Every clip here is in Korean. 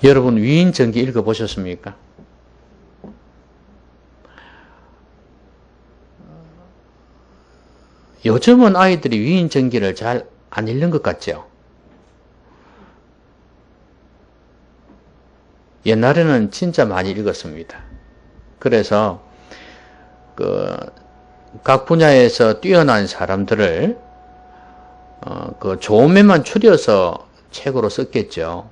여러분 위인전기 읽어보셨습니까? 요즘은 아이들이 위인전기를 잘 안 읽는 것 같죠? 옛날에는 진짜 많이 읽었습니다. 그래서 각 분야에서 뛰어난 사람들을 좋은 면만 추려서 책으로 썼겠죠.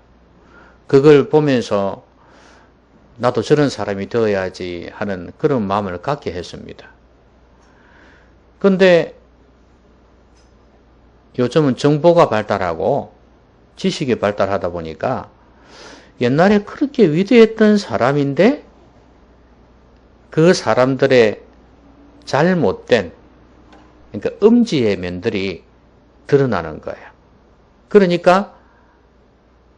그걸 보면서 나도 저런 사람이 되어야지 하는 그런 마음을 갖게 했습니다. 그런데 요즘은 정보가 발달하고 지식이 발달하다 보니까 옛날에 그렇게 위대했던 사람인데 그 사람들의 잘못된, 그러니까 음지의 면들이 드러나는 거예요. 그러니까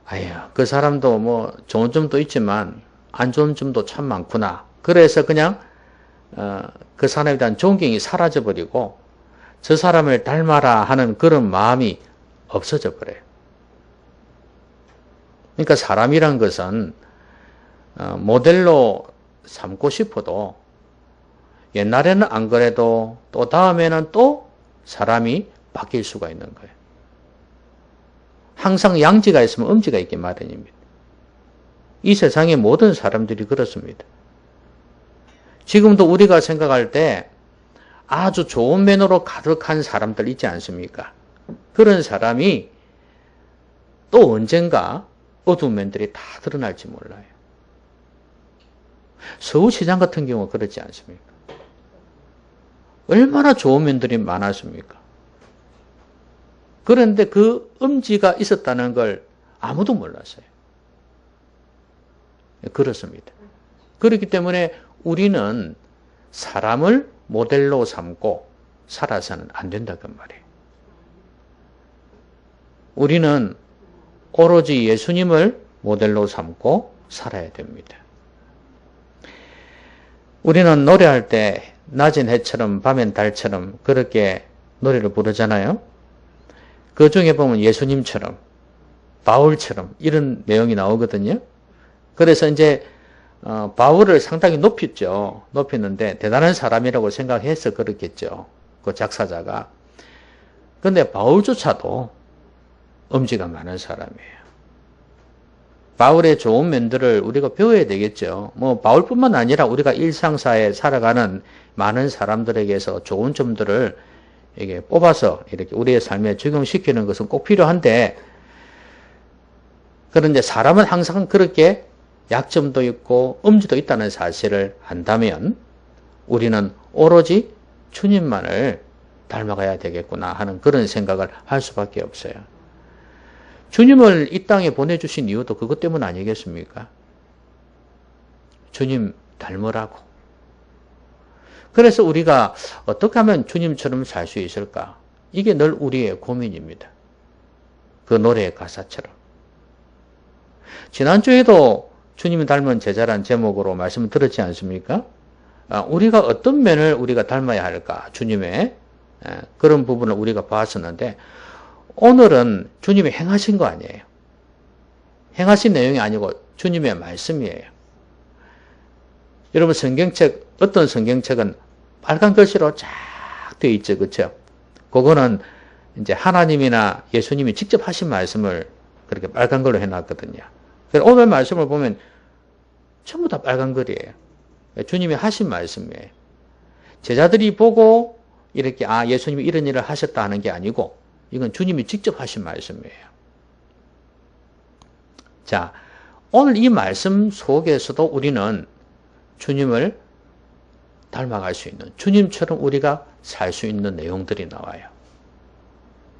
아유, 그 사람도 뭐 좋은 점도 있지만 안 좋은 점도 참 많구나. 그래서 그냥 그 사람에 대한 존경이 사라져버리고 저 사람을 닮아라 하는 그런 마음이 없어져 버려요. 그러니까 사람이란 것은 모델로 삼고 싶어도 옛날에는 안 그래도 또 다음에는 또 사람이 바뀔 수가 있는 거예요. 항상 양지가 있으면 음지가 있기 마련입니다. 이 세상의 모든 사람들이 그렇습니다. 지금도 우리가 생각할 때 아주 좋은 면으로 가득한 사람들 있지 않습니까? 그런 사람이 또 언젠가 어두운 면들이 다 드러날지 몰라요. 서울시장 같은 경우 그렇지 않습니까? 얼마나 좋은 면들이 많았습니까? 그런데 그 음지가 있었다는 걸 아무도 몰랐어요. 그렇습니다. 그렇기 때문에 우리는 사람을 모델로 삼고 살아서는 안 된다 그 말이에요. 우리는 오로지 예수님을 모델로 삼고 살아야 됩니다. 우리는 노래할 때 낮은 해처럼 밤엔 달처럼 그렇게 노래를 부르잖아요. 그 중에 보면 예수님처럼 바울처럼 이런 내용이 나오거든요. 그래서 이제 바울을 상당히 높였죠. 높였는데 대단한 사람이라고 생각해서 그렇겠죠. 그 작사자가. 그런데 바울조차도 엄지가 많은 사람이에요. 바울의 좋은 면들을 우리가 배워야 되겠죠. 뭐 바울뿐만 아니라 우리가 일상사에 살아가는 많은 사람들에게서 좋은 점들을 이게 뽑아서 이렇게 우리의 삶에 적용시키는 것은 꼭 필요한데, 그런데 사람은 항상 그렇게 약점도 있고 음지도 있다는 사실을 안다면 우리는 오로지 주님만을 닮아가야 되겠구나 하는 그런 생각을 할 수밖에 없어요. 주님을 이 땅에 보내주신 이유도 그것 때문 아니겠습니까? 주님 닮으라고. 그래서 우리가 어떻게 하면 주님처럼 살 수 있을까? 이게 늘 우리의 고민입니다. 그 노래의 가사처럼. 지난주에도 주님이 닮은 제자란 제목으로 말씀을 들었지 않습니까? 우리가 어떤 면을 우리가 닮아야 할까? 주님의 그런 부분을 우리가 봤었는데, 오늘은 주님이 행하신 거 아니에요. 행하신 내용이 아니고 주님의 말씀이에요. 여러분 성경책, 어떤 성경책은 빨간 글씨로 쫙 되어 있죠. 그렇죠? 그거는 이제 하나님이나 예수님이 직접 하신 말씀을 그렇게 빨간 걸로 해놨거든요. 오늘 말씀을 보면 전부 다 빨간 글이에요. 주님이 하신 말씀이에요. 제자들이 보고 이렇게 예수님이 이런 일을 하셨다 하는 게 아니고 이건 주님이 직접 하신 말씀이에요. 자, 오늘 이 말씀 속에서도 우리는 주님을 닮아갈 수 있는, 주님처럼 우리가 살 수 있는 내용들이 나와요.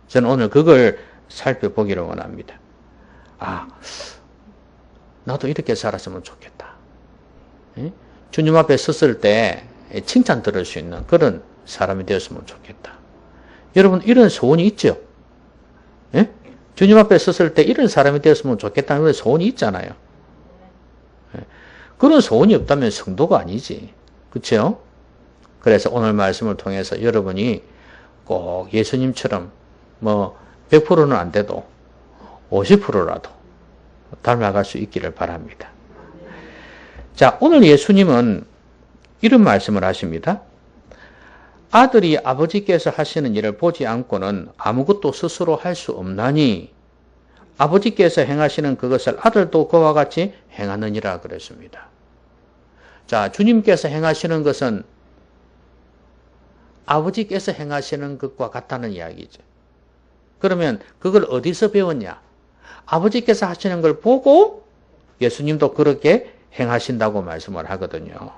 저는 오늘 그걸 살펴보기를 원합니다. 나도 이렇게 살았으면 좋겠다. 주님 앞에 섰을 때 칭찬 들을 수 있는 그런 사람이 되었으면 좋겠다. 여러분 이런 소원이 있죠? 주님 앞에 섰을 때 이런 사람이 되었으면 좋겠다는 소원이 있잖아요. 그런 소원이 없다면 성도가 아니지. 그렇죠? 그래서 오늘 말씀을 통해서 여러분이 꼭 예수님처럼 100%는 안 돼도 50%라도 닮아갈 수 있기를 바랍니다. 자, 오늘 예수님은 이런 말씀을 하십니다. 아들이 아버지께서 하시는 일을 보지 않고는 아무것도 스스로 할 수 없나니 아버지께서 행하시는 그것을 아들도 그와 같이 행하느니라 그랬습니다. 자, 주님께서 행하시는 것은 아버지께서 행하시는 것과 같다는 이야기죠. 그러면 그걸 어디서 배웠냐? 아버지께서 하시는 걸 보고 예수님도 그렇게 행하신다고 말씀을 하거든요.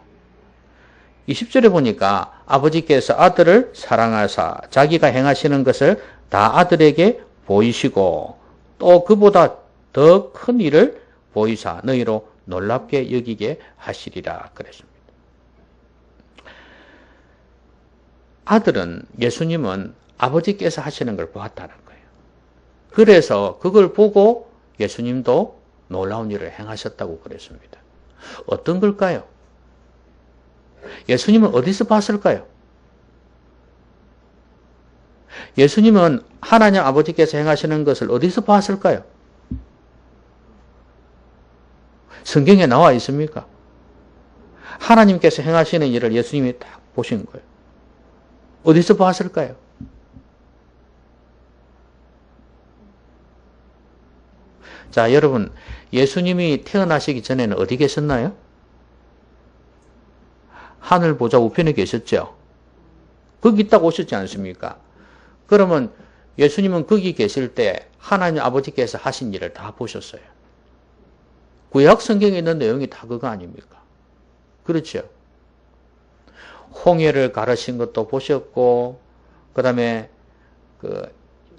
20절에 보니까 아버지께서 아들을 사랑하사 자기가 행하시는 것을 다 아들에게 보이시고 또 그보다 더 큰 일을 보이사 너희로 놀랍게 여기게 하시리라 그랬습니다. 아들은 예수님은 아버지께서 하시는 걸 보았다는 거예요. 그래서 그걸 보고 예수님도 놀라운 일을 행하셨다고 그랬습니다. 어떤 걸까요? 예수님은 어디서 봤을까요? 예수님은 하나님 아버지께서 행하시는 것을 어디서 봤을까요? 성경에 나와 있습니까? 하나님께서 행하시는 일을 예수님이 딱 보신 거예요. 어디서 봤을까요? 자, 여러분, 예수님이 태어나시기 전에는 어디 계셨나요? 하늘 보좌 우편에 계셨죠? 거기 있다고 오셨지 않습니까? 그러면 예수님은 거기 계실 때 하나님 아버지께서 하신 일을 다 보셨어요. 구약 성경에 있는 내용이 다 그거 아닙니까? 그렇죠? 홍해를 가르신 것도 보셨고, 그 다음에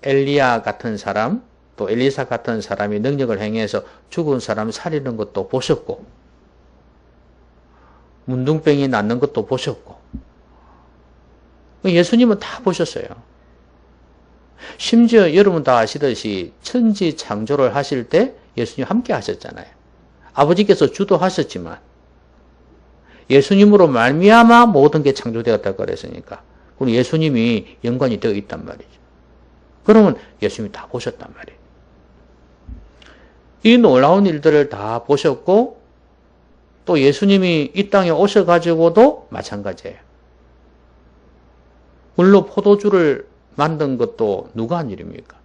엘리야 같은 사람, 또 엘리사 같은 사람이 능력을 행해서 죽은 사람 살리는 것도 보셨고, 문둥병이 낫는 것도 보셨고, 예수님은 다 보셨어요. 심지어 여러분 다 아시듯이 천지 창조를 하실 때 예수님 함께 하셨잖아요. 아버지께서 주도하셨지만 예수님으로 말미암아 모든 게 창조되었다고 그랬으니까 그럼 예수님이 연관이 되어 있단 말이죠. 그러면 예수님이 다 보셨단 말이에요. 이 놀라운 일들을 다 보셨고 또 예수님이 이 땅에 오셔가지고도 마찬가지예요. 물로 포도주를 만든 것도 누가 한 일입니까?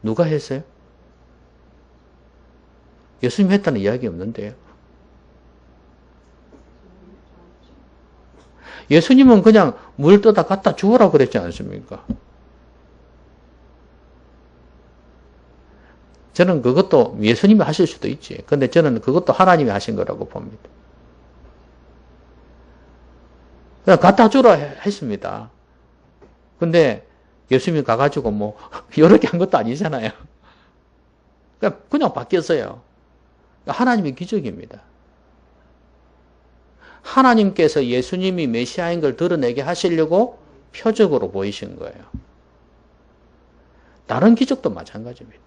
누가 했어요? 예수님이 했다는 이야기 없는데요. 예수님은 그냥 물 떠다 갖다 주어라 그랬지 않습니까? 저는 그것도 예수님이 하실 수도 있지. 근데 저는 그것도 하나님이 하신 거라고 봅니다. 그냥 갖다 주라 했습니다. 근데 예수님이 가가지고 뭐 여러 개 한 것도 아니잖아요. 그냥 바뀌었어요. 하나님의 기적입니다. 하나님께서 예수님이 메시아인 걸 드러내게 하시려고 표적으로 보이신 거예요. 다른 기적도 마찬가지입니다.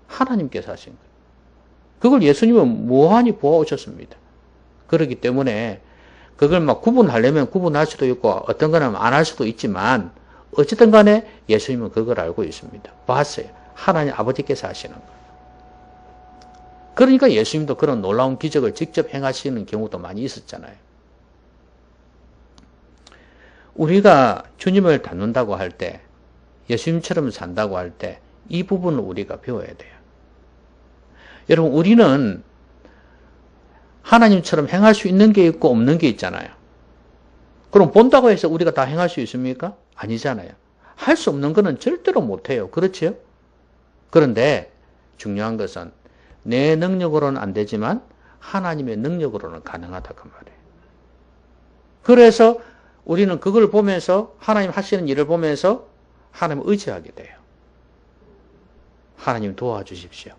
하나님께서 하신 거예요. 그걸 예수님은 무한히 보아오셨습니다. 그렇기 때문에 그걸 막 구분하려면 구분할 수도 있고 어떤 거는 안 할 수도 있지만 어쨌든 간에 예수님은 그걸 알고 있습니다. 봤어요. 하나님 아버지께서 하시는 거. 그러니까 예수님도 그런 놀라운 기적을 직접 행하시는 경우도 많이 있었잖아요. 우리가 주님을 닮는다고 할 때, 예수님처럼 산다고 할 때 이 부분을 우리가 배워야 돼요. 여러분, 우리는 하나님처럼 행할 수 있는 게 있고 없는 게 있잖아요. 그럼 본다고 해서 우리가 다 행할 수 있습니까? 아니잖아요. 할 수 없는 거는 절대로 못해요. 그렇지요? 그런데 중요한 것은 내 능력으로는 안 되지만 하나님의 능력으로는 가능하다 그 말이에요. 그래서 우리는 그걸 보면서 하나님 하시는 일을 보면서 하나님을 의지하게 돼요. 하나님 도와주십시오.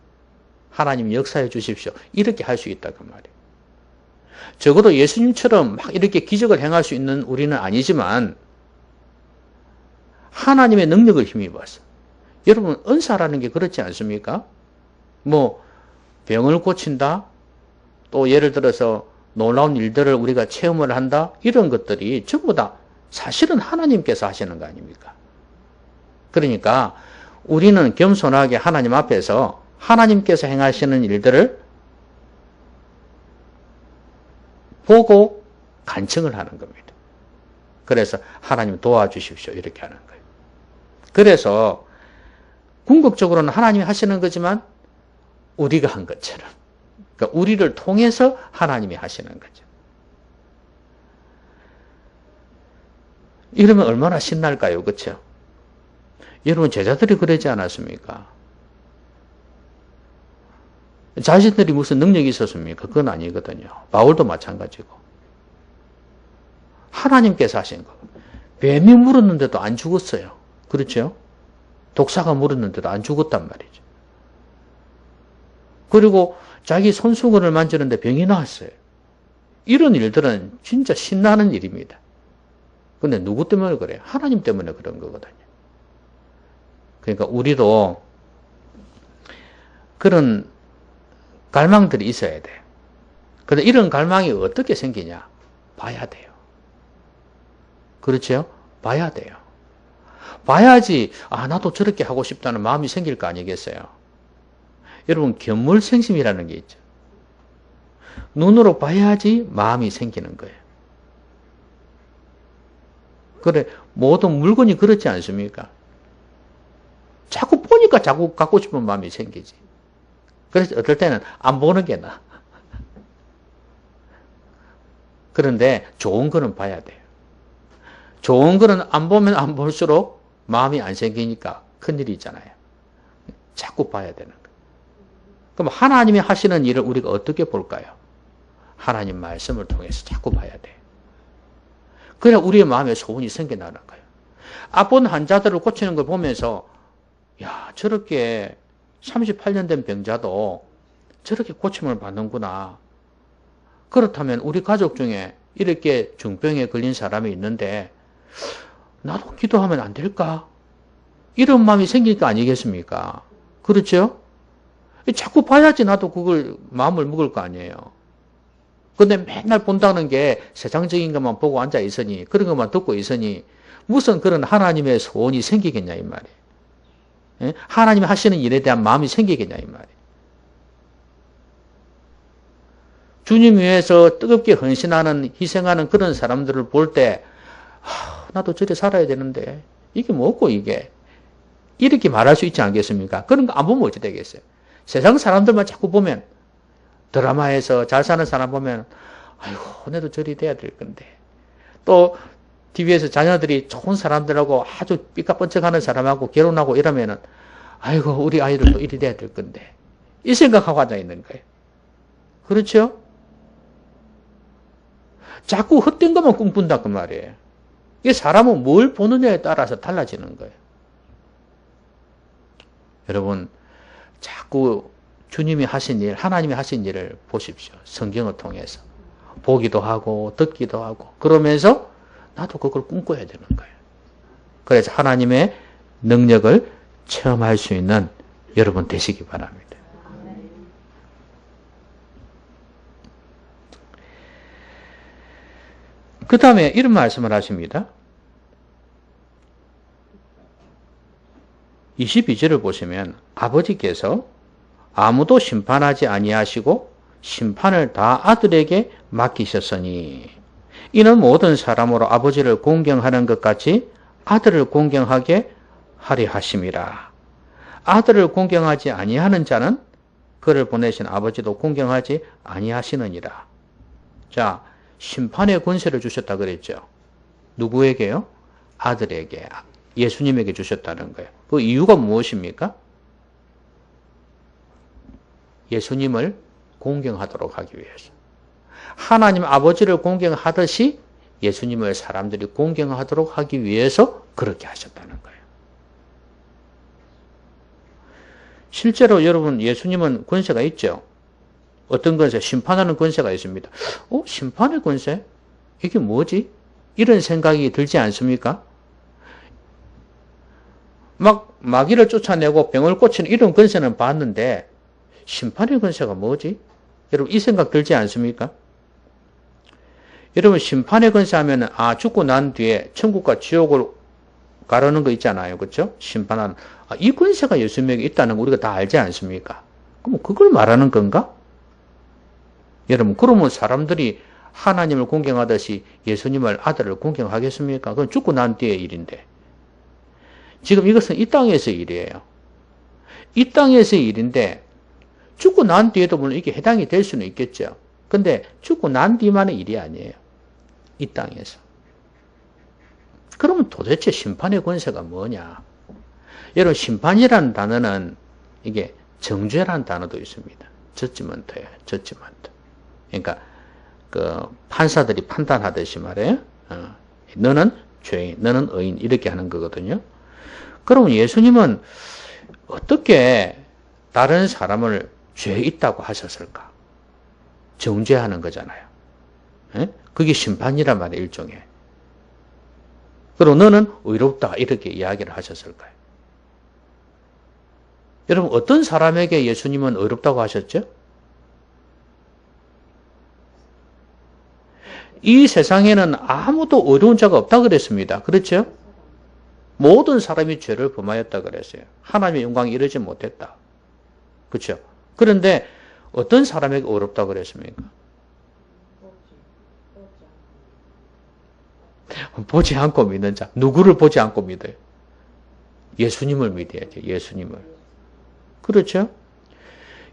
하나님 역사해 주십시오. 이렇게 할 수 있다 그 말이에요. 적어도 예수님처럼 막 이렇게 기적을 행할 수 있는 우리는 아니지만 하나님의 능력을 힘입어서 여러분 은사라는 게 그렇지 않습니까? 뭐 병을 고친다, 또 예를 들어서 놀라운 일들을 우리가 체험을 한다, 이런 것들이 전부 다 사실은 하나님께서 하시는 거 아닙니까? 그러니까 우리는 겸손하게 하나님 앞에서 하나님께서 행하시는 일들을 보고 간청을 하는 겁니다. 그래서 하나님 도와주십시오 이렇게 하는 거예요. 그래서 궁극적으로는 하나님이 하시는 거지만 우리가 한 것처럼, 그러니까 우리를 통해서 하나님이 하시는 거죠. 이러면 얼마나 신날까요? 그렇죠? 여러분 제자들이 그러지 않았습니까? 자신들이 무슨 능력이 있었습니까? 그건 아니거든요. 바울도 마찬가지고. 하나님께서 하신 거. 뱀이 물었는데도 안 죽었어요. 그렇죠? 독사가 물었는데도 안 죽었단 말이죠. 그리고 자기 손수건을 만지는데 병이 나왔어요. 이런 일들은 진짜 신나는 일입니다. 근데 누구 때문에 그래요? 하나님 때문에 그런 거거든요. 그러니까 우리도 그런 갈망들이 있어야 돼요. 그런데 이런 갈망이 어떻게 생기냐? 봐야 돼요. 그렇죠? 봐야 돼요. 봐야지, 나도 저렇게 하고 싶다는 마음이 생길 거 아니겠어요? 여러분, 견물생심이라는 게 있죠. 눈으로 봐야지 마음이 생기는 거예요. 그래, 모든 물건이 그렇지 않습니까? 자꾸 보니까 자꾸 갖고 싶은 마음이 생기지. 그래서 어떨 때는 안 보는 게 나아. 그런데 좋은 거는 봐야 돼요. 좋은 거는 안 보면 안 볼수록 마음이 안 생기니까 큰일이 있잖아요. 자꾸 봐야 되는 거예요. 그럼 하나님이 하시는 일을 우리가 어떻게 볼까요? 하나님 말씀을 통해서 자꾸 봐야 돼요. 그래야 우리의 마음에 소원이 생겨나는 거예요. 아픈 환자들을 고치는 걸 보면서 야, 저렇게 38년 된 병자도 저렇게 고침을 받는구나. 그렇다면 우리 가족 중에 이렇게 중병에 걸린 사람이 있는데 나도 기도하면 안 될까? 이런 마음이 생길 거 아니겠습니까? 그렇죠? 자꾸 봐야지 나도 그걸 마음을 먹을 거 아니에요. 근데 맨날 본다는 게 세상적인 것만 보고 앉아 있으니, 그런 것만 듣고 있으니 무슨 그런 하나님의 소원이 생기겠냐 이 말이에요. 하나님이 하시는 일에 대한 마음이 생기겠냐 이 말이에요. 주님 위해서 뜨겁게 헌신하는, 희생하는 그런 사람들을 볼 때 나도 저리 살아야 되는데 이게 뭐고 이게 이렇게 말할 수 있지 않겠습니까? 그런 거 안 보면 어찌 되겠어요? 세상 사람들만 자꾸 보면, 드라마에서 잘 사는 사람 보면 아이고 내도 저리 돼야 될 건데, 또 TV에서 자녀들이 좋은 사람들하고 아주 삐까뻔쩍하는 사람하고 결혼하고 이러면은 아이고 우리 아이들도 이리 돼야 될 건데, 이 생각하고 앉아 있는 거예요. 그렇죠? 자꾸 헛된 것만 꿈꾼다 그 말이에요. 이게 사람은 뭘 보느냐에 따라서 달라지는 거예요. 여러분, 자꾸 주님이 하신 일, 하나님이 하신 일을 보십시오. 성경을 통해서. 보기도 하고 듣기도 하고 그러면서 나도 그걸 꿈꿔야 되는 거예요. 그래서 하나님의 능력을 체험할 수 있는 여러분 되시기 바랍니다. 그 다음에 이런 말씀을 하십니다. 22절을 보시면 아버지께서 아무도 심판하지 아니하시고 심판을 다 아들에게 맡기셨으니 이는 모든 사람으로 아버지를 공경하는 것 같이 아들을 공경하게 하려 하심이라. 아들을 공경하지 아니하는 자는 그를 보내신 아버지도 공경하지 아니하시느니라. 자, 심판의 권세를 주셨다 그랬죠. 누구에게요? 아들에게, 예수님에게 주셨다는 거예요. 그 이유가 무엇입니까? 예수님을 공경하도록 하기 위해서. 하나님 아버지를 공경하듯이 예수님을 사람들이 공경하도록 하기 위해서 그렇게 하셨다는 거예요. 실제로 여러분, 예수님은 권세가 있죠. 어떤 권세? 심판하는 권세가 있습니다. 심판의 권세? 이게 뭐지? 이런 생각이 들지 않습니까? 막 마귀를 쫓아내고 병을 고치는 이런 권세는 봤는데 심판의 권세가 뭐지? 여러분, 이 생각 들지 않습니까? 여러분, 심판의 권세 하면 죽고 난 뒤에 천국과 지옥을 가르는 거 있잖아요. 그렇죠? 심판하는. 이 권세가 예수님에게 있다는 거 우리가 다 알지 않습니까? 그럼 그걸 말하는 건가? 여러분, 그러면 사람들이 하나님을 공경하듯이 예수님을 아들을 공경하겠습니까? 그건 죽고 난 뒤의 일인데. 지금 이것은 이 땅에서의 일이에요. 이 땅에서의 일인데 죽고 난 뒤에도 물론 이게 해당이 될 수는 있겠죠. 근데 죽고 난 뒤만의 일이 아니에요. 이 땅에서. 그러면 도대체 심판의 권세가 뭐냐? 여러분, 심판이라는 단어는 이게 정죄라는 단어도 있습니다. 저지먼트예요. 저지먼트. 그러니까 그 판사들이 판단하듯이 말이에요. 너는 죄인, 너는 의인 이렇게 하는 거거든요. 그러면 예수님은 어떻게 다른 사람을 죄 있다고 하셨을까? 정죄하는 거잖아요. 그게 심판이란 말이에요. 일종의. 그리고 너는 의롭다 이렇게 이야기를 하셨을까요? 여러분, 어떤 사람에게 예수님은 의롭다고 하셨죠? 이 세상에는 아무도 의로운 자가 없다 그랬습니다. 그렇죠? 모든 사람이 죄를 범하였다 그랬어요. 하나님의 영광이 이르지 못했다. 그렇죠? 그런데 어떤 사람에게 의롭다 그랬습니까? 보지 않고 믿는 자. 누구를 보지 않고 믿어요? 예수님을 믿어야죠. 예수님을. 그렇죠?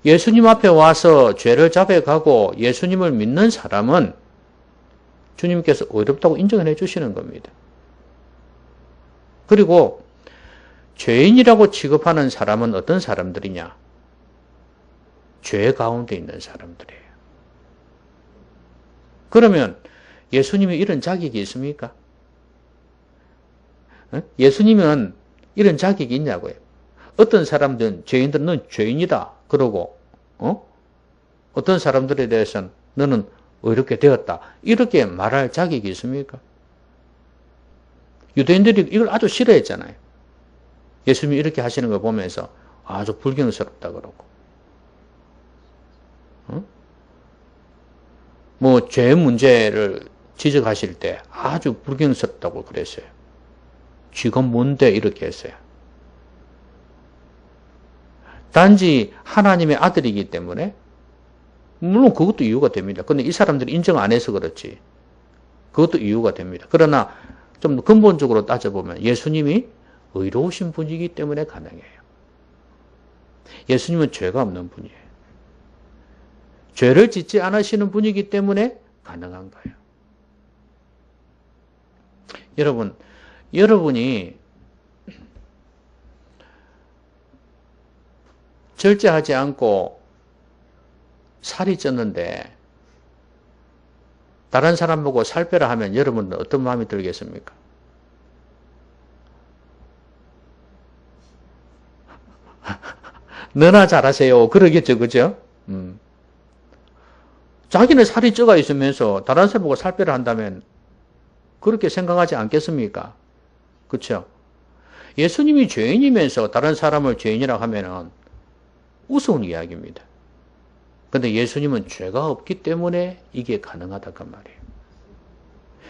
예수님 앞에 와서 죄를 자백하고 예수님을 믿는 사람은 주님께서 의롭다고 인정해 주시는 겁니다. 그리고 죄인이라고 취급하는 사람은 어떤 사람들이냐? 죄 가운데 있는 사람들이에요. 그러면 예수님이 이런 자격이 있습니까? 예수님은 이런 자격이 있냐고요. 어떤 사람들은 죄인들은 넌 죄인이다 그러고 어떤 사람들에 대해서는 너는 의롭게 되었다 이렇게 말할 자격이 있습니까? 유대인들이 이걸 아주 싫어했잖아요. 예수님이 이렇게 하시는 걸 보면서 아주 불경스럽다 그러고 뭐 죄 문제를 지적하실 때 아주 불경스럽다고 그랬어요. 쥐가 뭔데 이렇게 했어요. 단지 하나님의 아들이기 때문에 물론 그것도 이유가 됩니다. 근데 이 사람들이 인정 안 해서 그렇지. 그것도 이유가 됩니다. 그러나 좀 근본적으로 따져보면 예수님이 의로우신 분이기 때문에 가능해요. 예수님은 죄가 없는 분이에요. 죄를 짓지 않으시는 분이기 때문에 가능한 거예요. 여러분이 절제하지 않고 살이 쪘는데 다른 사람 보고 살 빼라 하면 여러분은 어떤 마음이 들겠습니까? 너나 잘하세요. 그러겠죠. 그죠? 자기는 살이 쪄가 있으면서 다른 사람 보고 살 빼라 한다면 그렇게 생각하지 않겠습니까? 그렇죠? 예수님이 죄인이면서 다른 사람을 죄인이라고 하면은 우스운 이야기입니다. 그런데 예수님은 죄가 없기 때문에 이게 가능하다 그 말이에요.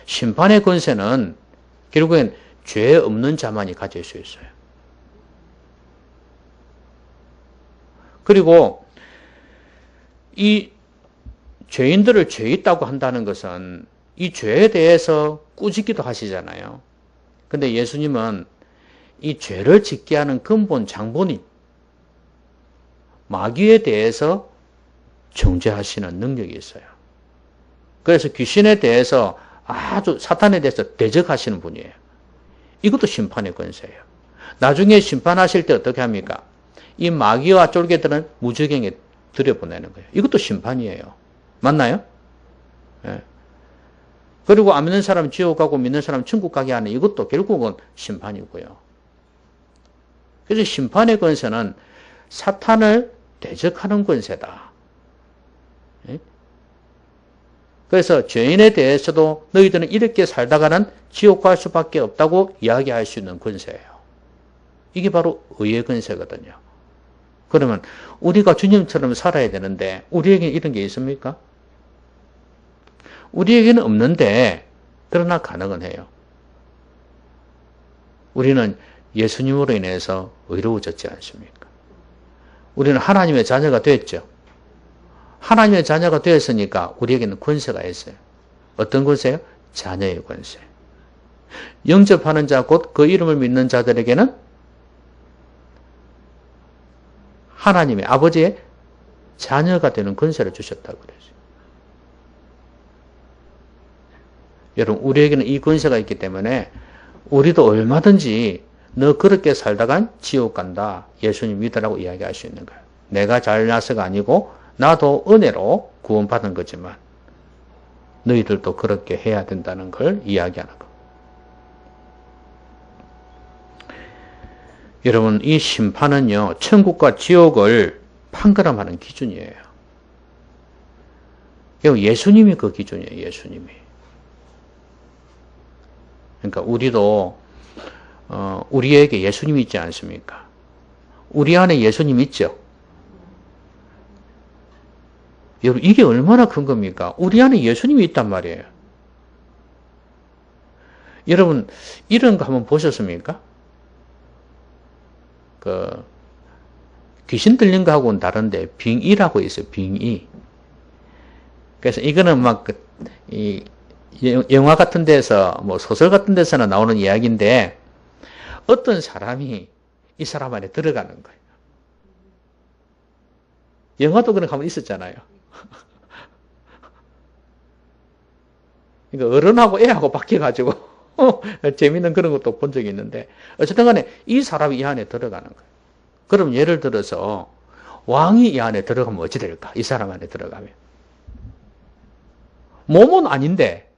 심판의 권세는 결국엔 죄 없는 자만이 가질 수 있어요. 그리고 이 죄인들을 죄 있다고 한다는 것은 이 죄에 대해서 꾸짖기도 하시잖아요. 근데 예수님은 이 죄를 짓게 하는 근본 장본인 마귀에 대해서 정죄하시는 능력이 있어요. 그래서 귀신에 대해서 아주 사탄에 대해서 대적하시는 분이에요. 이것도 심판의 권세예요. 나중에 심판하실 때 어떻게 합니까? 이 마귀와 쫄개들은 무저갱에 들여보내는 거예요. 이것도 심판이에요. 맞나요? 예. 그리고 안 믿는 사람 지옥 가고 믿는 사람 천국 가게 하는 이것도 결국은 심판이고요. 그래서 심판의 권세는 사탄을 대적하는 권세다. 예? 그래서 죄인에 대해서도 너희들은 이렇게 살다가는 지옥 갈 수밖에 없다고 이야기할 수 있는 권세예요. 이게 바로 의의 권세거든요. 그러면 우리가 주님처럼 살아야 되는데 우리에게 이런 게 있습니까? 우리에게는 없는데 그러나 가능은 해요. 우리는 예수님으로 인해서 의로워졌지 않습니까? 우리는 하나님의 자녀가 됐죠. 하나님의 자녀가 되었으니까 우리에게는 권세가 있어요. 어떤 권세요? 자녀의 권세. 영접하는 자, 곧 그 이름을 믿는 자들에게는 하나님의 아버지의 자녀가 되는 권세를 주셨다고 그랬어요. 여러분, 우리에게는 이 권세가 있기 때문에 우리도 얼마든지 너 그렇게 살다간 지옥 간다. 예수님 믿으라고 이야기할 수 있는 거예요. 내가 잘나서가 아니고 나도 은혜로 구원받은 거지만 너희들도 그렇게 해야 된다는 걸 이야기하는 거. 여러분, 이 심판은요, 천국과 지옥을 판가름하는 기준이에요. 예수님이 그 기준이에요, 예수님이. 그러니까 우리도, 우리에게 예수님이 있지 않습니까? 우리 안에 예수님 있죠? 여러분, 이게 얼마나 큰 겁니까? 우리 안에 예수님이 있단 말이에요. 여러분, 이런 거 한번 보셨습니까? 귀신 들린 거하고는 다른데, 빙의라고 있어요, 빙의. 그래서 이거는 영화 같은 데서, 소설 같은 데서는 나오는 이야기인데, 어떤 사람이 이 사람 안에 들어가는 거예요. 영화도 그런 거 한번 있었잖아요. 그러니까 어른하고 애하고 바뀌어가지고, 재밌는 그런 것도 본 적이 있는데, 어쨌든 간에 이 사람이 이 안에 들어가는 거예요. 그럼 예를 들어서, 왕이 이 안에 들어가면 어찌 될까? 이 사람 안에 들어가면. 몸은 아닌데,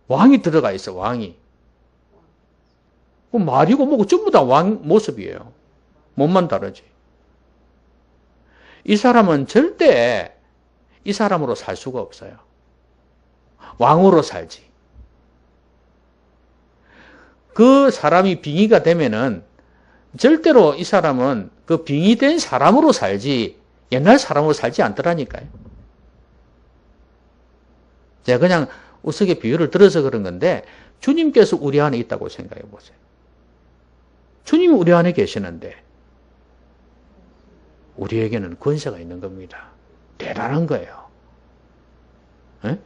왕이 들어가 있어, 왕이. 그럼 말이고 뭐고 전부 다 왕 모습이에요. 몸만 다르지. 이 사람은 절대 이 사람으로 살 수가 없어요. 왕으로 살지. 그 사람이 빙의가 되면은 절대로 이 사람은 그 빙의된 사람으로 살지 옛날 사람으로 살지 않더라니까요. 제가 그냥 우스개 비유를 들어서 그런 건데 주님께서 우리 안에 있다고 생각해 보세요. 주님이 우리 안에 계시는데 우리에게는 권세가 있는 겁니다. 대단한 거예요. 에?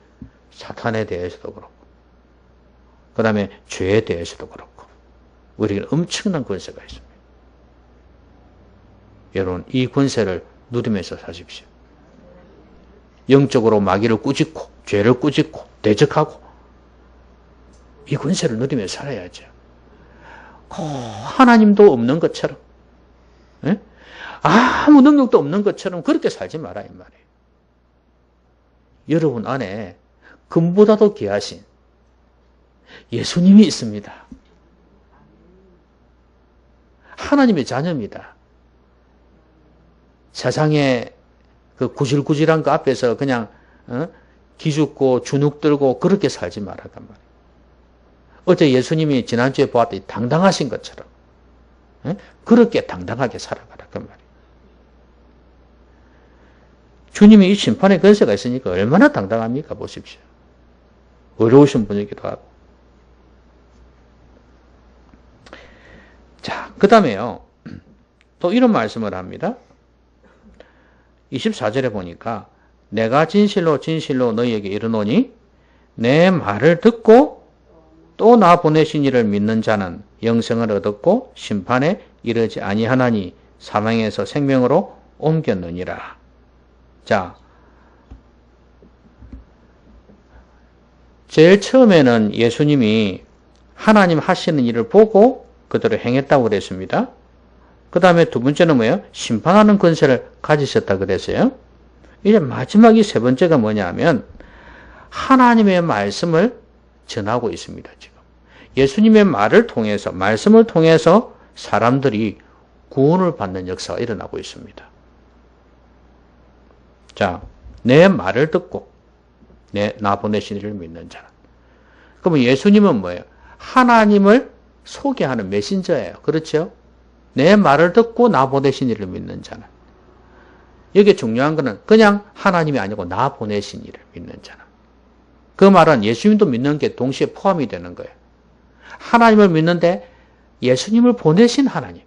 사탄에 대해서도 그렇고 그 다음에 죄에 대해서도 그렇고 우리에게는 엄청난 권세가 있습니다. 여러분, 이 권세를 누리면서 사십시오. 영적으로 마귀를 꾸짖고 죄를 꾸짖고 대적하고 이 권세를 누리면서 살아야죠. 하나님도 없는 것처럼 에? 아무 능력도 없는 것처럼 그렇게 살지 마라 이 말이에요. 여러분 안에 금보다도 귀하신 예수님이 있습니다. 하나님의 자녀입니다. 세상에 그 구질구질한 그 앞에서 그냥 기죽고 주눅 들고 그렇게 살지 말란 말이에요. 어제 예수님이 지난주에 보았더니 당당하신 것처럼 그렇게 당당하게 살아가라 그 말이에요. 주님이 이 심판의 권세가 있으니까 얼마나 당당합니까? 보십시오. 어려우신 분이기도 하고. 자, 그 다음에요. 또 이런 말씀을 합니다. 24절에 보니까 내가 진실로 진실로 너희에게 이르노니 내 말을 듣고 또 나 보내신 이를 믿는 자는 영생을 얻었고 심판에 이르지 아니하나니 사망에서 생명으로 옮겼느니라. 자, 제일 처음에는 예수님이 하나님 하시는 일을 보고 그대로 행했다고 그랬습니다. 그 다음에 두 번째는 뭐예요? 심판하는 권세를 가지셨다 그랬어요. 이제 마지막이 세 번째가 뭐냐면 하나님의 말씀을 전하고 있습니다. 지금 예수님의 말을 통해서 말씀을 통해서 사람들이 구원을 받는 역사가 일어나고 있습니다. 자, 내 말을 듣고 나 보내신 이를 믿는 자는. 그러면 예수님은 뭐예요? 하나님을 소개하는 메신저예요. 그렇죠? 내 말을 듣고 나 보내신 이를 믿는 자는. 여기 중요한 거는 그냥 하나님이 아니고 나 보내신 이를 믿는 자는. 그 말은 예수님도 믿는 게 동시에 포함이 되는 거예요. 하나님을 믿는데 예수님을 보내신 하나님.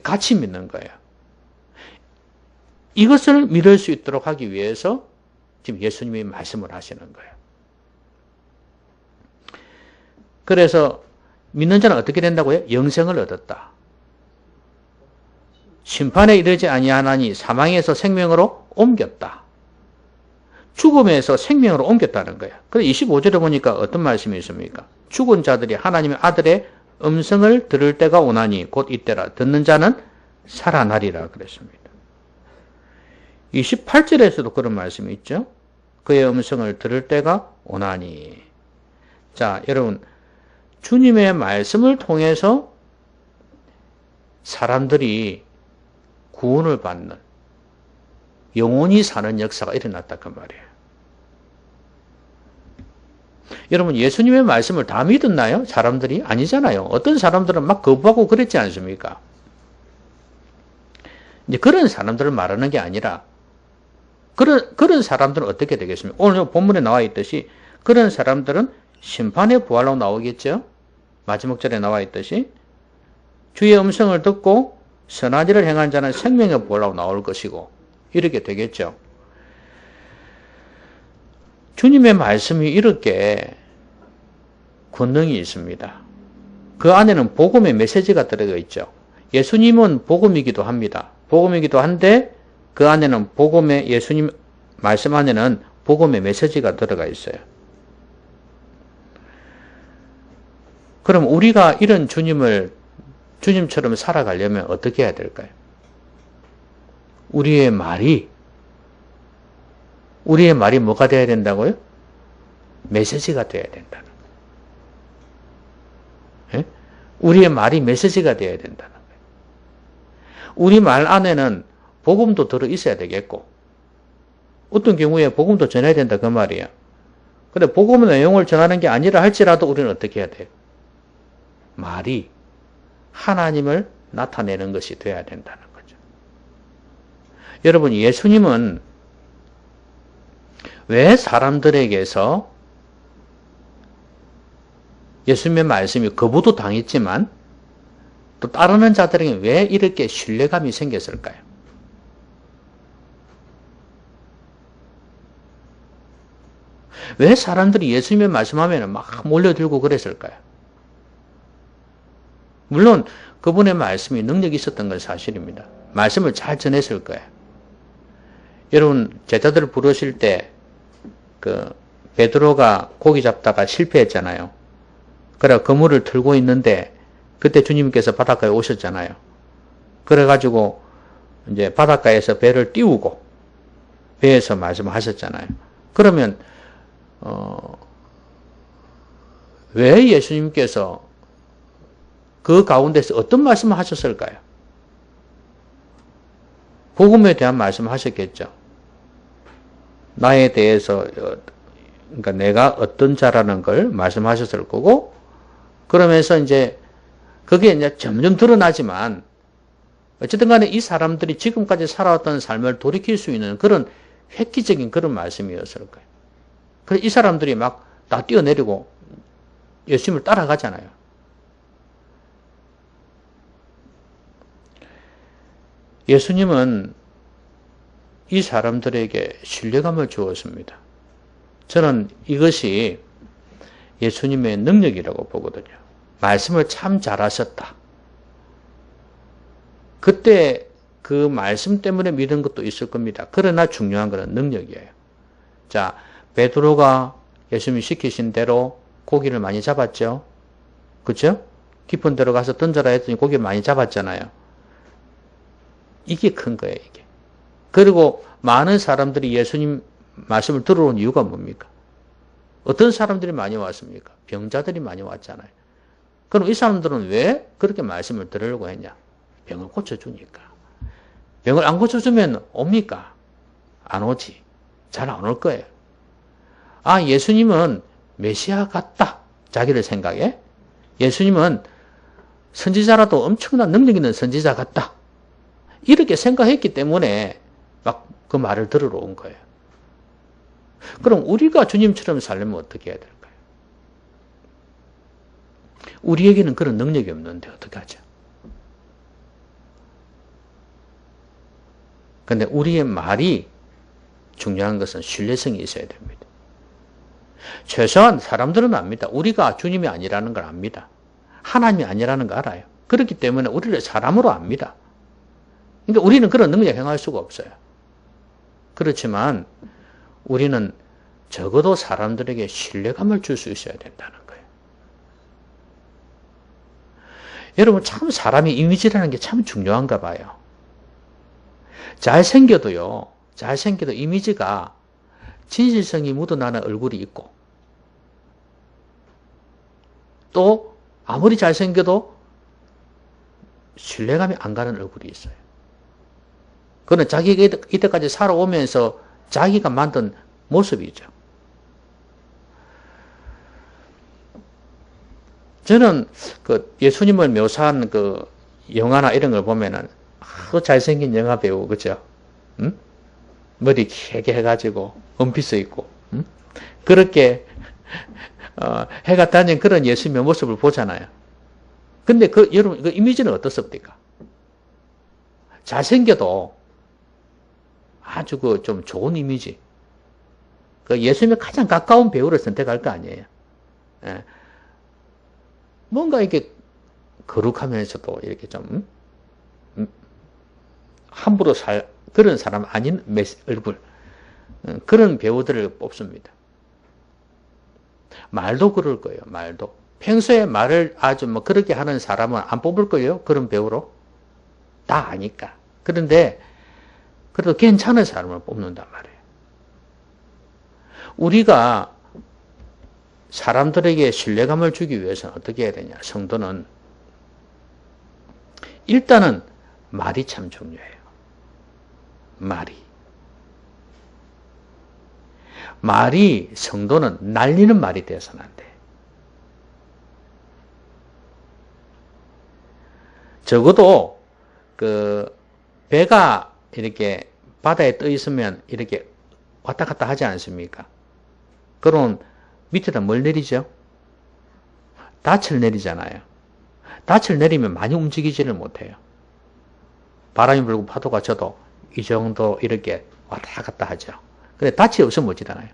같이 믿는 거예요. 이것을 믿을 수 있도록 하기 위해서 지금 예수님이 말씀을 하시는 거예요. 그래서 믿는 자는 어떻게 된다고요? 영생을 얻었다. 심판에 이르지 아니하나니 사망에서 생명으로 옮겼다. 죽음에서 생명으로 옮겼다는 거예요. 그래서 25절에 보니까 어떤 말씀이 있습니까? 죽은 자들이 하나님의 아들의 음성을 들을 때가 오나니 곧 이때라. 듣는 자는 살아나리라 그랬습니다. 28절에서도 그런 말씀이 있죠. 그의 음성을 들을 때가 오나니. 자, 여러분, 주님의 말씀을 통해서 사람들이 구원을 받는, 영원히 사는 역사가 일어났다 그 말이에요. 여러분, 예수님의 말씀을 다 믿었나요? 사람들이? 아니잖아요. 어떤 사람들은 막 거부하고 그랬지 않습니까? 이제 그런 사람들을 말하는 게 아니라 그런 사람들은 어떻게 되겠습니까? 오늘 본문에 나와 있듯이 그런 사람들은 심판의 부활로 나오겠죠? 마지막 절에 나와 있듯이 주의 음성을 듣고 선한 일을 행한 자는 생명의 부활로 나올 것이고 이렇게 되겠죠. 주님의 말씀이 이렇게 권능이 있습니다. 그 안에는 복음의 메시지가 들어가 있죠. 예수님은 복음이기도 합니다. 복음이기도 한데 그 안에는 복음의 예수님 말씀 안에는 복음의 메시지가 들어가 있어요. 그럼 우리가 이런 주님처럼 살아가려면 어떻게 해야 될까요? 우리의 말이 뭐가 돼야 된다고요? 메시지가 돼야 된다는 거예요. 예? 우리의 말이 메시지가 돼야 된다는 거예요. 우리 말 안에는 복음도 들어 있어야 되겠고 어떤 경우에 복음도 전해야 된다 그 말이에요. 근데 복음의 내용을 전하는 게 아니라 할지라도 우리는 어떻게 해야 돼요? 말이 하나님을 나타내는 것이 돼야 된다는 거죠. 여러분, 예수님은 왜 사람들에게서 예수님의 말씀이 거부도 당했지만 또 따르는 자들에게 왜 이렇게 신뢰감이 생겼을까요? 왜 사람들이 예수님의 말씀하면 막 몰려들고 그랬을까요? 물론 그분의 말씀이 능력이 있었던 건 사실입니다. 말씀을 잘 전했을 거예요. 여러분, 제자들을 부르실 때 베드로가 고기 잡다가 실패했잖아요. 그래 그물을 들고 있는데 그때 주님께서 바닷가에 오셨잖아요. 그래가지고 이제 바닷가에서 배를 띄우고 배에서 말씀하셨잖아요. 그러면 왜 예수님께서 그 가운데서 어떤 말씀을 하셨을까요? 복음에 대한 말씀을 하셨겠죠. 나에 대해서 그러니까 내가 어떤 자라는 걸 말씀하셨을 거고 그러면서 이제 그게 이제 점점 드러나지만 어쨌든 간에 이 사람들이 지금까지 살아왔던 삶을 돌이킬 수 있는 그런 획기적인 그런 말씀이었을 거예요. 그래서 이 사람들이 막 다 뛰어내리고 예수님을 따라가잖아요. 예수님은 이 사람들에게 신뢰감을 주었습니다. 저는 이것이 예수님의 능력이라고 보거든요. 말씀을 참 잘하셨다. 그때 그 말씀 때문에 믿은 것도 있을 겁니다. 그러나 중요한 것은 능력이에요. 자, 베드로가 예수님이 시키신 대로 고기를 많이 잡았죠. 그렇죠? 깊은 데로 가서 던져라 했더니 고기를 많이 잡았잖아요. 이게 큰 거예요, 이게. 그리고 많은 사람들이 예수님 말씀을 들어온 이유가 뭡니까? 어떤 사람들이 많이 왔습니까? 병자들이 많이 왔잖아요. 그럼 이 사람들은 왜 그렇게 말씀을 들으려고 했냐? 병을 고쳐주니까. 병을 안 고쳐주면 옵니까? 안 오지. 잘 안 올 거예요. 아, 예수님은 메시아 같다. 자기를 생각해. 예수님은 선지자라도 엄청난 능력 있는 선지자 같다. 이렇게 생각했기 때문에 막 그 말을 들으러 온 거예요. 그럼 우리가 주님처럼 살려면 어떻게 해야 될까요? 우리에게는 그런 능력이 없는데 어떻게 하죠? 근데 우리의 말이 중요한 것은 신뢰성이 있어야 됩니다. 최소한 사람들은 압니다. 우리가 주님이 아니라는 걸 압니다. 하나님이 아니라는 걸 알아요. 그렇기 때문에 우리를 사람으로 압니다. 그러니까 우리는 그런 능력 행할 수가 없어요. 그렇지만 우리는 적어도 사람들에게 신뢰감을 줄 수 있어야 된다는 거예요. 여러분, 참 사람의 이미지라는 게 참 중요한가 봐요. 잘생겨도 이미지가 진실성이 묻어나는 얼굴이 있고, 또 아무리 잘생겨도 신뢰감이 안 가는 얼굴이 있어요. 그건 자기가 이때까지 살아오면서 자기가 만든 모습이죠. 저는 그 예수님을 묘사한 그 영화나 이런 걸 보면은 아주 잘생긴 영화 배우, 그죠? 응? 머리 길게 해가지고 원피스 입고, 응? 그렇게 해가 다닌 그런 예수님의 모습을 보잖아요. 근데 여러분, 그 이미지는 어떻습니까? 잘생겨도 아주 좀 좋은 이미지. 그 예수님의 가장 가까운 배우를 선택할 거 아니에요. 예. 뭔가 이렇게 거룩하면서도 이렇게 좀 함부로 그런 사람 아닌 얼굴, 그런 배우들을 뽑습니다. 말도 그럴 거예요. 말도 평소에 말을 아주 그렇게 하는 사람은 안 뽑을 거예요. 그런 배우로 다 아니까. 그런데 그래도 괜찮은 사람을 뽑는단 말이에요. 우리가 사람들에게 신뢰감을 주기 위해서는 어떻게 해야 되냐? 성도는 일단은 말이 참 중요해요. 말이 성도는 날리는 말이 되어서는 안 돼. 적어도 그 배가 이렇게 바다에 떠 있으면 이렇게 왔다 갔다 하지 않습니까? 그럼 밑에다 뭘 내리죠? 닻을 내리잖아요. 닻을 내리면 많이 움직이지를 못해요. 바람이 불고 파도가 쳐도 이 정도 이렇게 왔다 갔다 하죠. 근데 닻이 없으면 못지잖아요.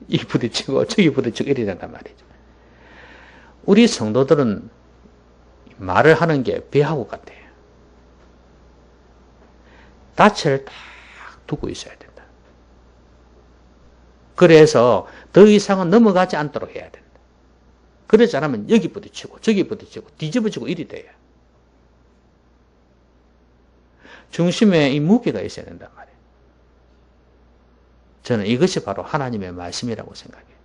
이 부딪히고 저기 부딪히고 이래 된단 말이죠. 우리 성도들은 말을 하는 게 배하고 같아요. 닻을 딱 두고 있어야 된다. 그래서 더 이상은 넘어가지 않도록 해야 된다. 그러지 않으면 여기 부딪히고 저기 부딪히고 뒤집어지고 이리 돼요. 중심에 이 무게가 있어야 된단 말이에요. 저는 이것이 바로 하나님의 말씀이라고 생각해요.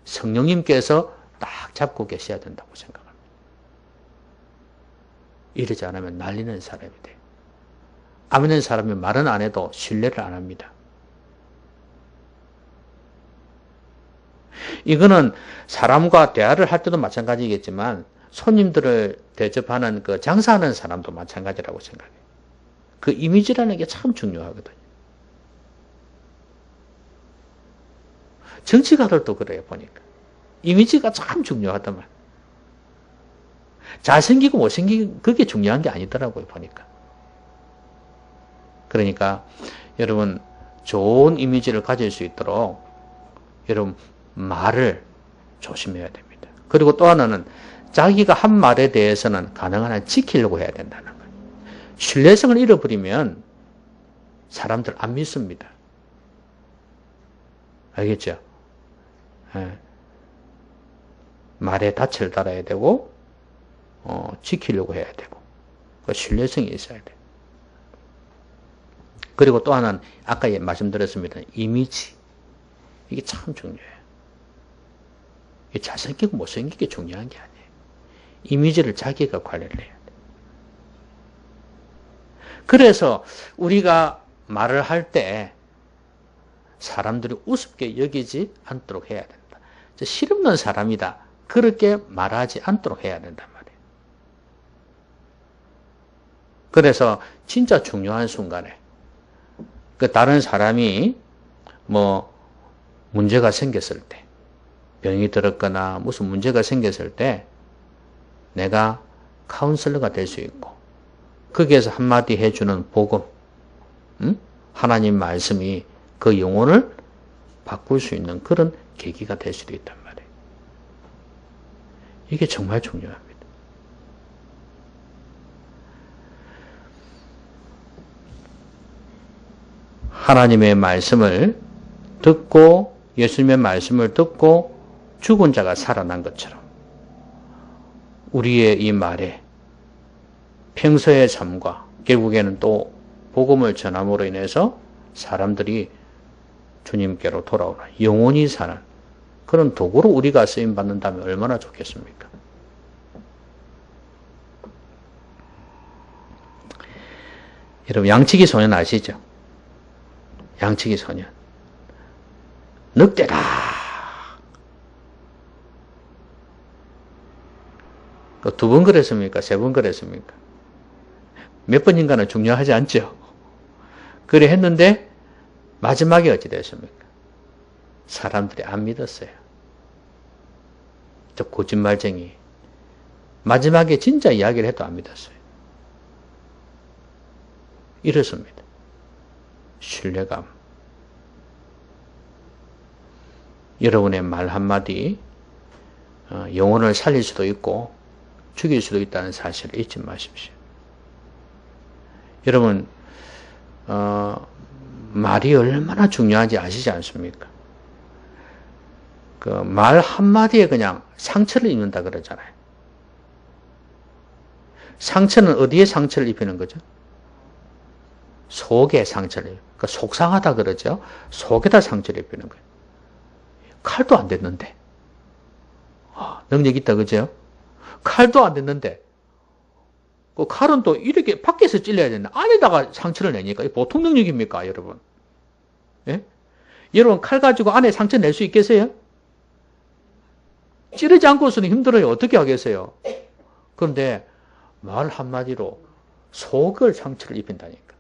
성령님께서 딱 잡고 계셔야 된다고 생각합니다. 이러지 않으면 날리는 사람이 돼요. 안 믿는 사람이 말은 안 해도 신뢰를 안 합니다. 이거는 사람과 대화를 할 때도 마찬가지겠지만 손님들을 대접하는 그 장사하는 사람도 마찬가지라고 생각해요. 그 이미지라는 게 참 중요하거든요. 정치가들도 그래요, 보니까. 이미지가 참 중요하단 말이에요. 잘생기고 못생기고 그게 중요한 게 아니더라고요, 보니까. 그러니까 여러분 좋은 이미지를 가질 수 있도록 여러분 말을 조심해야 됩니다. 그리고 또 하나는 자기가 한 말에 대해서는 가능한 한 지키려고 해야 된다는 거예요. 신뢰성을 잃어버리면 사람들 안 믿습니다. 알겠죠? 예. 말에 닻을 달아야 되고 지키려고 해야 되고 그 신뢰성이 있어야 돼요. 그리고 또 하나는 아까 말씀드렸습니다. 이미지. 이게 참 중요해요. 잘생기고 못생기게 중요한 게 아니에요. 이미지를 자기가 관리를 해야 돼요. 그래서 우리가 말을 할 때 사람들이 우습게 여기지 않도록 해야 된다. 실없는 사람이다. 그렇게 말하지 않도록 해야 된단 말이에요. 그래서 진짜 중요한 순간에 그 다른 사람이 문제가 생겼을 때 병이 들었거나 무슨 문제가 생겼을 때 내가 카운슬러가 될 수 있고 거기에서 한마디 해주는 복음, 하나님 말씀이 그 영혼을 바꿀 수 있는 그런 계기가 될 수도 있단 말이에요. 이게 정말 중요합니다. 하나님의 말씀을 듣고 예수님의 말씀을 듣고 죽은 자가 살아난 것처럼 우리의 이 말에 평소의 삶과 결국에는 또 복음을 전함으로 인해서 사람들이 주님께로 돌아오는 영원히 사는 그런 도구로 우리가 쓰임받는다면 얼마나 좋겠습니까? 여러분 양치기 소년 아시죠? 양치기 소년 늑대다. 두 번 그랬습니까? 세 번 그랬습니까? 몇 번인가는 중요하지 않죠. 그래 했는데 마지막에 어찌 됐습니까? 사람들이 안 믿었어요. 저 거짓말쟁이. 마지막에 진짜 이야기를 해도 안 믿었어요. 이렇습니다. 신뢰감. 여러분의 말 한마디 영혼을 살릴 수도 있고 죽일 수도 있다는 사실을 잊지 마십시오. 여러분 말이 얼마나 중요한지 아시지 않습니까? 그 말 한마디에 그냥 상처를 입는다 그러잖아요. 상처는 어디에 상처를 입히는 거죠? 속에 상처를, 그러니까 속상하다 그러죠. 속에다 상처를 입히는 거예요. 칼도 안 됐는데. 능력 있다 그죠? 칼도 안 됐는데 그 칼은 또 이렇게 밖에서 찔러야 되는데 안에다가 상처를 내니까 이게 보통 능력입니까 여러분? 예? 여러분 칼 가지고 안에 상처 낼 수 있겠어요? 찌르지 않고서는 힘들어요. 어떻게 하겠어요? 그런데 말 한마디로 속을 상처를 입힌다니까.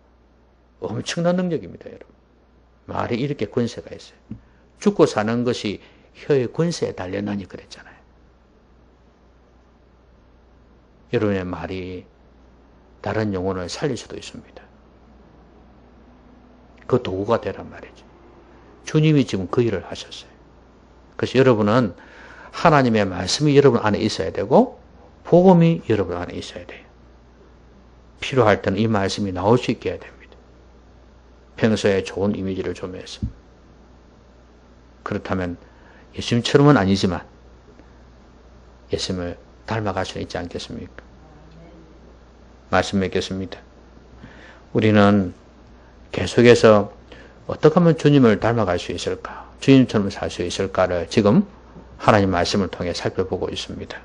엄청난 능력입니다 여러분. 말이 이렇게 권세가 있어요. 죽고 사는 것이 혀의 권세에 달려나니 그랬잖아요. 여러분의 말이 다른 영혼을 살릴 수도 있습니다. 그 도구가 되란 말이죠. 주님이 지금 그 일을 하셨어요. 그래서 여러분은 하나님의 말씀이 여러분 안에 있어야 되고 복음이 여러분 안에 있어야 돼요. 필요할 때는 이 말씀이 나올 수 있게 해야 됩니다. 평소에 좋은 이미지를 주면서. 그렇다면 예수님처럼은 아니지만 예수님을 닮아갈 수 있지 않겠습니까? 말씀 맺겠습니다. 우리는 계속해서 어떻게 하면 주님을 닮아갈 수 있을까? 주님처럼 살 수 있을까를 지금 하나님 말씀을 통해 살펴보고 있습니다.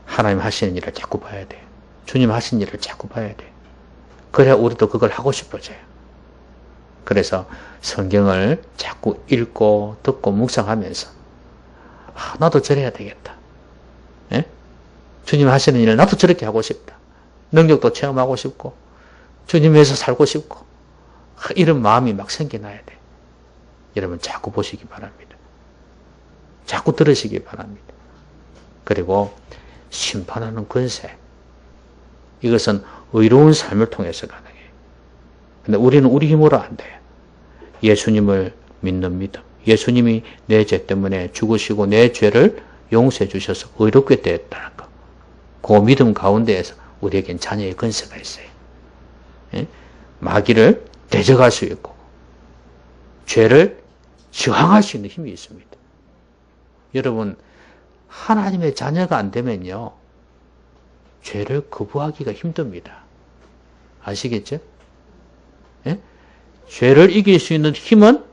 하나님 하시는 일을 자꾸 봐야 돼. 주님 하신 일을 자꾸 봐야 돼. 그래야 우리도 그걸 하고 싶어져요. 그래서 성경을 자꾸 읽고 듣고 묵상하면서 나도 저래야 되겠다. 예? 주님 하시는 일을 나도 저렇게 하고 싶다. 능력도 체험하고 싶고 주님 위해서 살고 싶고 이런 마음이 막 생겨나야 돼. 여러분 자꾸 보시기 바랍니다. 자꾸 들으시기 바랍니다. 그리고 심판하는 권세. 이것은 의로운 삶을 통해서 가능해요. 근데 우리는 우리 힘으로 안 돼요. 예수님을 믿는 믿음. 예수님이 내 죄 때문에 죽으시고 내 죄를 용서해 주셔서 의롭게 되었다는 것. 그 믿음 가운데에서 우리에겐 자녀의 권세가 있어요. 예? 마귀를 대적할 수 있고 죄를 저항할 수 있는 힘이 있습니다. 여러분 하나님의 자녀가 안 되면요 죄를 거부하기가 힘듭니다. 아시겠죠? 예? 죄를 이길 수 있는 힘은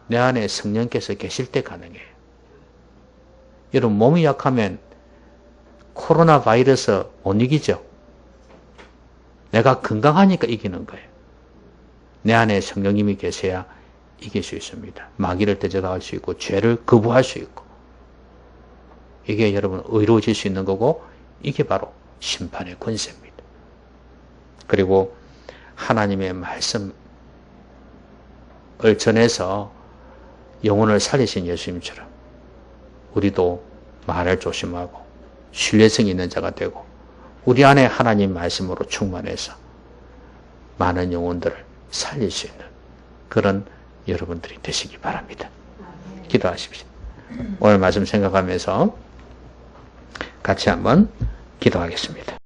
내 안에 성령께서 계실 때 가능해요. 여러분 몸이 약하면 코로나 바이러스 못 이기죠? 내가 건강하니까 이기는 거예요. 내 안에 성령님이 계셔야 이길 수 있습니다. 마귀를 대적할 수 있고 죄를 거부할 수 있고 이게 여러분 의로워질 수 있는 거고 이게 바로 심판의 권세입니다. 그리고 하나님의 말씀을 전해서 영혼을 살리신 예수님처럼 우리도 말을 조심하고 신뢰성 있는 자가 되고 우리 안에 하나님 말씀으로 충만해서 많은 영혼들을 살릴 수 있는 그런 여러분들이 되시기 바랍니다. 기도하십시오. 오늘 말씀 생각하면서 같이 한번 기도하겠습니다.